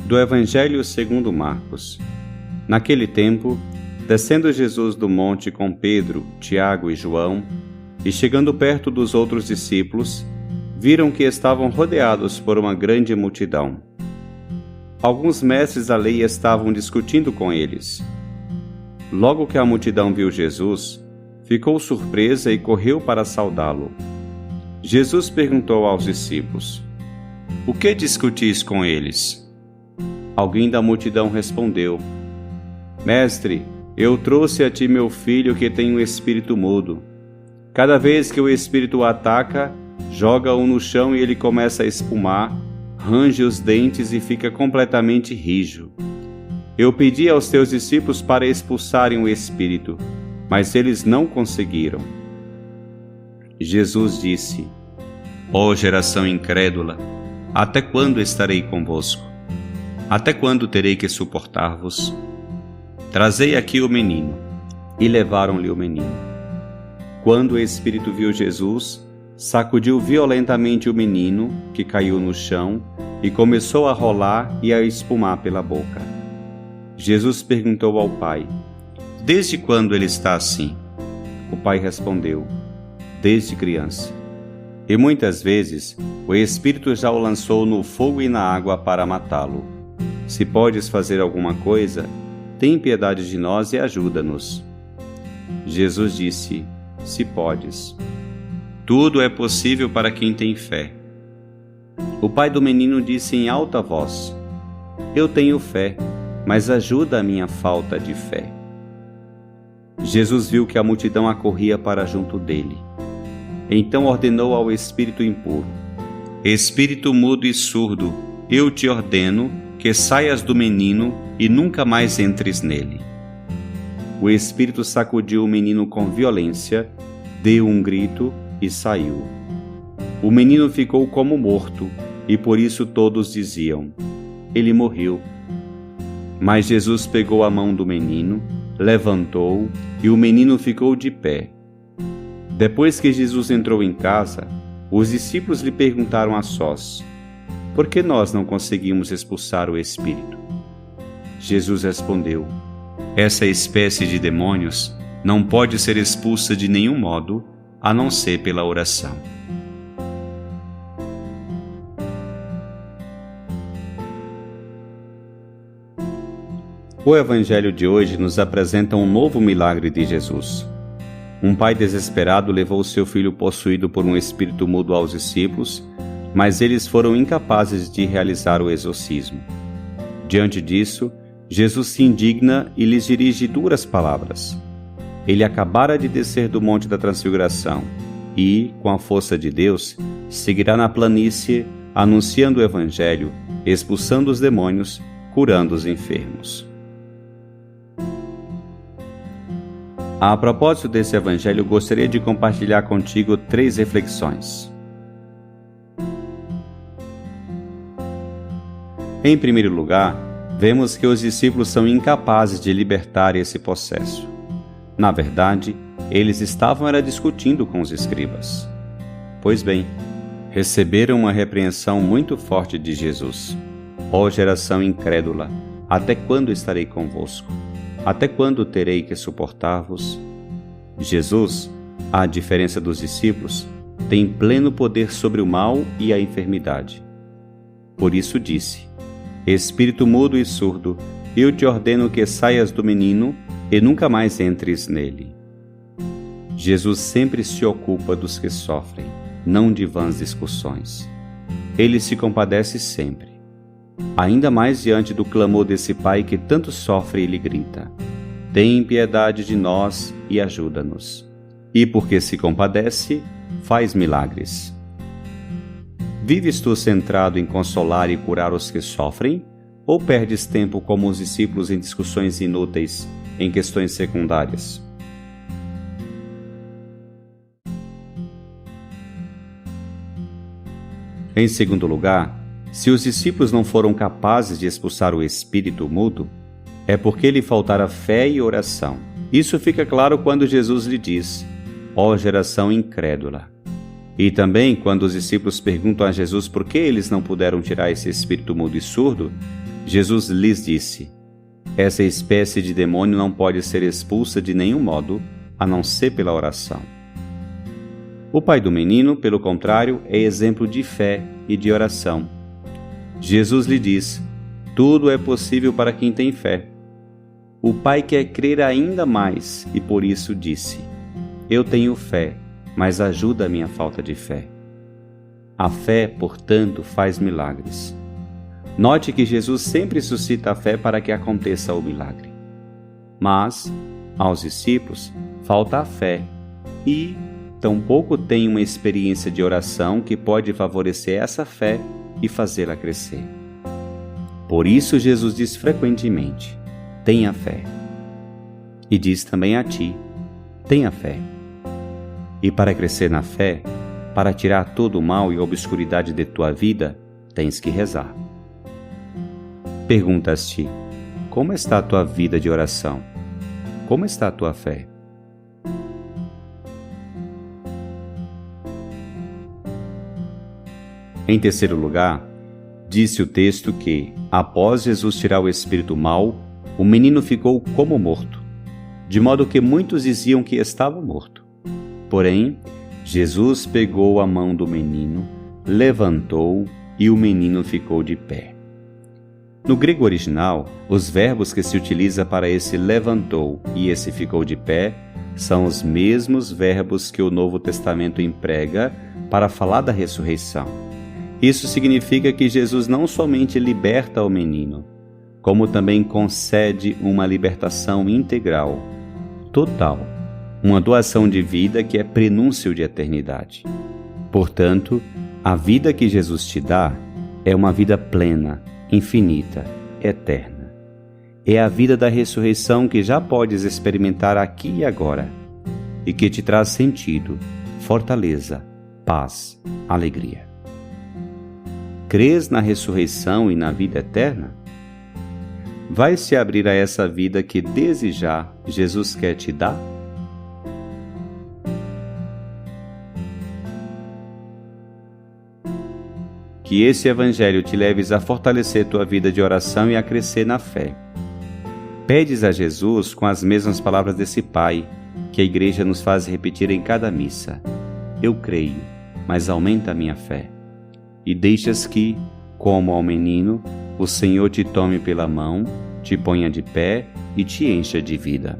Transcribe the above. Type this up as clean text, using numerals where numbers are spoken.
Do Evangelho segundo Marcos. Naquele tempo, descendo Jesus do monte com Pedro, Tiago e João, e chegando perto dos outros discípulos, viram que estavam rodeados por uma grande multidão. Alguns mestres da lei estavam discutindo com eles. Logo que a multidão viu Jesus, ficou surpresa e correu para saudá-lo. Jesus perguntou aos discípulos: "O que discutis com eles?" Alguém da multidão respondeu: "Mestre, eu trouxe a ti meu filho que tem um espírito mudo. Cada vez que o espírito o ataca, joga-o no chão e ele começa a espumar, range os dentes e fica completamente rijo. Eu pedi aos teus discípulos para expulsarem o espírito, mas eles não conseguiram." Jesus disse: "Ó geração incrédula, até quando estarei convosco? Até quando terei que suportar-vos? Trazei aqui o menino." E levaram-lhe o menino. Quando o espírito viu Jesus, sacudiu violentamente o menino, que caiu no chão, e começou a rolar e a espumar pela boca. Jesus perguntou ao pai: "Desde quando ele está assim?" O pai respondeu: "Desde criança. E muitas vezes o espírito já o lançou no fogo e na água para matá-lo. Se podes fazer alguma coisa, tem piedade de nós e ajuda-nos." Jesus disse: "Se podes. Tudo é possível para quem tem fé." O pai do menino disse em alta voz: "Eu tenho fé, mas ajuda a minha falta de fé." Jesus viu que a multidão acorria para junto dele. Então ordenou ao espírito impuro: "Espírito mudo e surdo, eu te ordeno que saias do menino e nunca mais entres nele." O espírito sacudiu o menino com violência, deu um grito e saiu. O menino ficou como morto, e por isso todos diziam: "Ele morreu." Mas Jesus pegou a mão do menino, levantou-o, e o menino ficou de pé. Depois que Jesus entrou em casa, os discípulos lhe perguntaram a sós: "Por que nós não conseguimos expulsar o espírito?" Jesus respondeu: "Essa espécie de demônios não pode ser expulsa de nenhum modo, a não ser pela oração." O Evangelho de hoje nos apresenta um novo milagre de Jesus. Um pai desesperado levou seu filho possuído por um espírito mudo aos discípulos, mas eles foram incapazes de realizar o exorcismo. Diante disso, Jesus se indigna e lhes dirige duras palavras. Ele acabara de descer do Monte da Transfiguração e, com a força de Deus, seguirá na planície, anunciando o Evangelho, expulsando os demônios, curando os enfermos. A propósito desse Evangelho, gostaria de compartilhar contigo 3 reflexões. Em primeiro lugar, vemos que os discípulos são incapazes de libertar esse processo. Na verdade, eles estavam discutindo com os escribas. Pois bem, receberam uma repreensão muito forte de Jesus. Ó geração incrédula, até quando estarei convosco? Até quando terei que suportar-vos? Jesus, à diferença dos discípulos, tem pleno poder sobre o mal e a enfermidade. Por isso disse: "Espírito mudo e surdo, eu te ordeno que saias do menino e nunca mais entres nele." Jesus sempre se ocupa dos que sofrem, não de vãs discussões. Ele se compadece sempre, ainda mais diante do clamor desse pai que tanto sofre e lhe grita: "Tem piedade de nós e ajuda-nos." E porque se compadece, faz milagres. Vives tu centrado em consolar e curar os que sofrem? Ou perdes tempo como os discípulos em discussões inúteis, em questões secundárias? Em segundo lugar, se os discípulos não foram capazes de expulsar o espírito mudo, é porque lhe faltara fé e oração. Isso fica claro quando Jesus lhe diz: "Ó geração incrédula." E também quando os discípulos perguntam a Jesus por que eles não puderam tirar esse espírito mudo e surdo, Jesus lhes disse: essa espécie de demônio não pode ser expulsa de nenhum modo, a não ser pela oração. O pai do menino, pelo contrário, é exemplo de fé e de oração. Jesus lhe diz: tudo é possível para quem tem fé. O pai quer crer ainda mais e por isso disse: eu tenho fé, mas ajuda a minha falta de fé. A fé, portanto, faz milagres. Note que Jesus sempre suscita a fé para que aconteça o milagre. Mas, aos discípulos, falta a fé e tampouco tem uma experiência de oração que pode favorecer essa fé e fazê-la crescer. Por isso Jesus diz frequentemente: tenha fé. E diz também a ti: tenha fé. E para crescer na fé, para tirar todo o mal e obscuridade de tua vida, tens que rezar. Perguntas-te: como está a tua vida de oração? Como está a tua fé? Em terceiro lugar, disse o texto que, após Jesus tirar o espírito mau, o menino ficou como morto, de modo que muitos diziam que estava morto. Porém, Jesus pegou a mão do menino, levantou e o menino ficou de pé. No grego original, os verbos que se utiliza para esse levantou e esse ficou de pé são os mesmos verbos que o Novo Testamento emprega para falar da ressurreição. Isso significa que Jesus não somente liberta o menino, como também concede uma libertação integral, total, uma doação de vida que é prenúncio de eternidade. Portanto, a vida que Jesus te dá é uma vida plena, infinita, eterna. É a vida da ressurreição que já podes experimentar aqui e agora, e que te traz sentido, fortaleza, paz, alegria. Crês na ressurreição e na vida eterna? Vai se abrir a essa vida que desde já Jesus quer te dar? Que esse Evangelho te leves a fortalecer tua vida de oração e a crescer na fé. Pedes a Jesus com as mesmas palavras desse Pai, que a Igreja nos faz repetir em cada missa: eu creio, mas aumenta a minha fé. E deixas que, como ao menino, o Senhor te tome pela mão, te ponha de pé e te encha de vida.